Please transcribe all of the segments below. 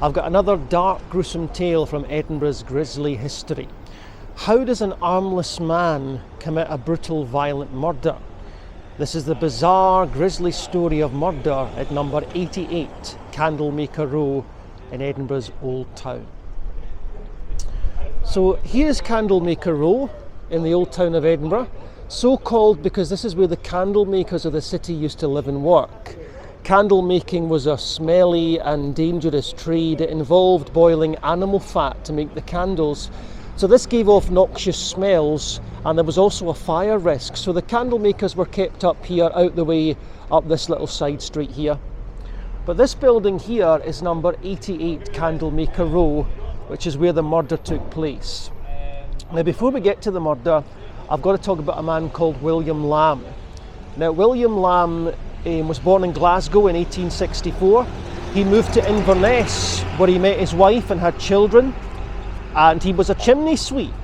I've got another dark, gruesome tale from Edinburgh's grisly history. How does an armless man commit a brutal, violent murder? This is the bizarre, grisly story of murder at number 88 Candlemaker Row in Edinburgh's Old Town. So here's Candlemaker Row in the Old Town of Edinburgh, so called because this is where the candle makers of the city used to live and work. Candle making was a smelly and dangerous trade. It involved boiling animal fat to make the candles. So this gave off noxious smells, and there was also a fire risk. So the candle makers were kept up here, out the way, up this little side street here. But this building here is number 88 Candlemaker Row, which is where the murder took place. Now before we get to the murder, I've got to talk about a man called William Lamb. Now William Lamb was born in Glasgow in 1864. He moved to Inverness where he met his wife and had children, and he was a chimney sweep,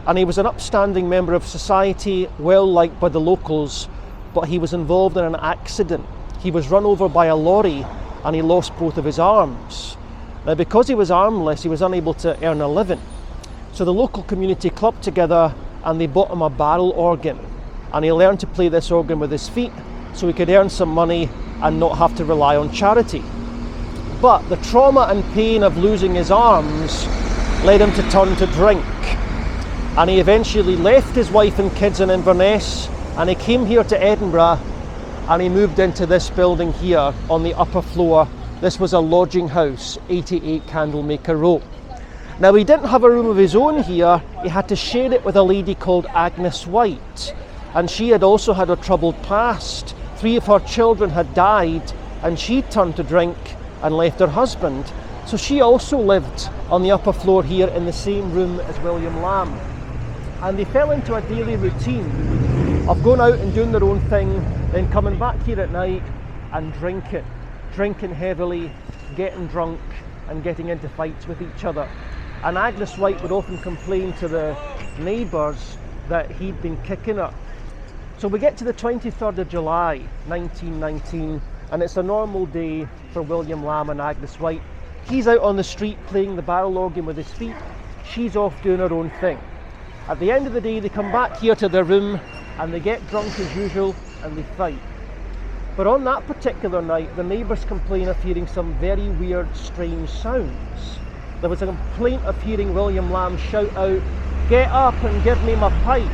and he was an upstanding member of society, well liked by the locals, but he was involved in an accident. He was run over by a lorry and he lost both of his arms. Now because he was armless, he was unable to earn a living. So the local community clubbed together and they bought him a barrel organ, and he learned to play this organ with his feet so he could earn some money and not have to rely on charity. But the trauma and pain of losing his arms led him to turn to drink, and he eventually left his wife and kids in Inverness and he came here to Edinburgh and he moved into this building here on the upper floor. This was a lodging house, 88 Candlemaker Row. Now he didn't have a room of his own here, he had to share it with a lady called Agnes White, and she had also had a troubled past. 3 of her children had died and she turned to drink and left her husband. So she also lived on the upper floor here in the same room as William Lamb. And they fell into a daily routine of going out and doing their own thing, then coming back here at night and drinking heavily, getting drunk and getting into fights with each other. And Agnes White would often complain to the neighbours that he'd been kicking her. So we get to the 23rd of July 1919, and it's a normal day for William Lamb and Agnes White. He's out on the street playing the barrel organ with his feet, she's off doing her own thing. At the end of the day they come back here to their room and they get drunk as usual and they fight. But on that particular night the neighbours complain of hearing some very weird, strange sounds. There was a complaint of hearing William Lamb shout out, "Get up and give me my pipe,"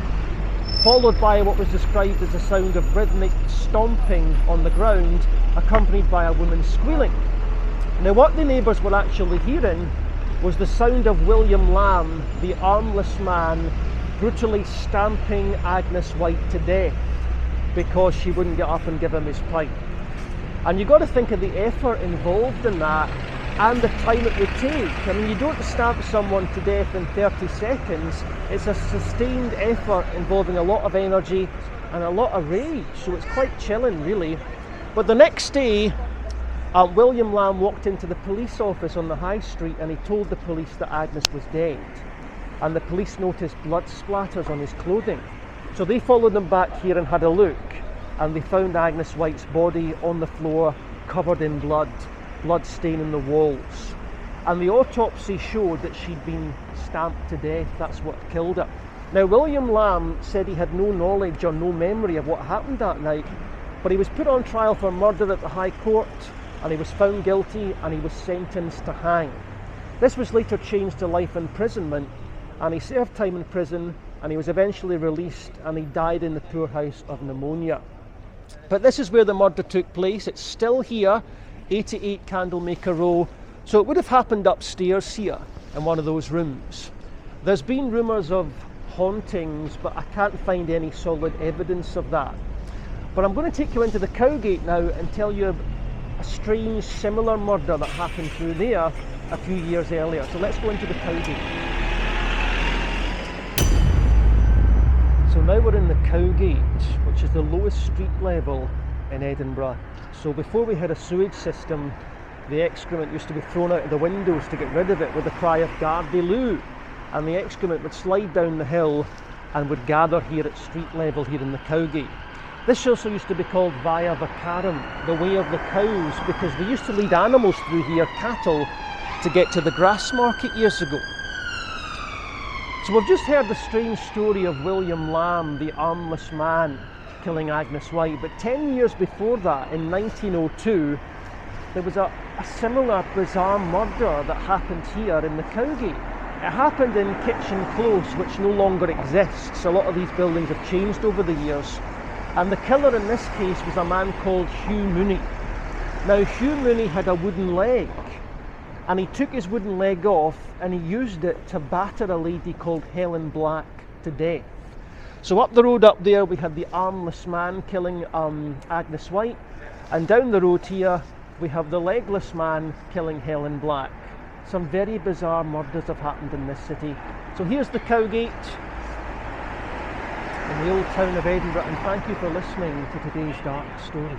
followed by what was described as a sound of rhythmic stomping on the ground, accompanied by a woman squealing. Now what the neighbours were actually hearing was the sound of William Lamb, the armless man, brutally stamping Agnes White to death because she wouldn't get up and give him his pipe. And you've got to think of the effort involved in that and the time it would take. I mean, you don't stamp someone to death in 30 seconds. It's a sustained effort involving a lot of energy and a lot of rage, so it's quite chilling really. But the next day, William Lamb walked into the police office on the high street and he told the police that Agnes was dead. And the police noticed blood splatters on his clothing. So they followed him back here and had a look, and they found Agnes White's body on the floor, covered in blood staining the walls. And the autopsy showed that she'd been stamped to death. That's what killed her. Now William Lamb said he had no knowledge or no memory of what happened that night, but he was put on trial for murder at the High Court, and he was found guilty and he was sentenced to hang. This was later changed to life imprisonment, and he served time in prison and he was eventually released, and he died in the poorhouse of pneumonia. But this is where the murder took place. It's still here, 88 Candlemaker Row. So it would have happened upstairs here in one of those rooms. There's been rumours of hauntings, but I can't find any solid evidence of that. But I'm going to take you into the Cowgate now and tell you a strange similar murder that happened through there a few years earlier. So let's go into the Cowgate. So now we're in the Cowgate, which is the lowest street level in Edinburgh. So before we had a sewage system, the excrement used to be thrown out of the windows to get rid of it with the cry of Gardez-Lou, and the excrement would slide down the hill and would gather here at street level here in the Cowgate. This also used to be called Via Vacarum, the way of the cows, because they used to lead animals through here, cattle, to get to the grass market years ago. So we've just heard the strange story of William Lamb, the armless man, killing Agnes White, but 10 years before that, in 1902, there was a similar bizarre murder that happened here in the Cowgate. It happened in Kitchen Close, which no longer exists. A lot of these buildings have changed over the years. And the killer in this case was a man called Hugh Mooney. Now, Hugh Mooney had a wooden leg, and he took his wooden leg off and he used it to batter a lady called Helen Black to death. So up the road up there we had the armless man killing Agnes White, and down the road here we have the legless man killing Helen Black. Some very bizarre murders have happened in this city. So here's the Cowgate in the old town of Edinburgh, and thank you for listening to today's dark story.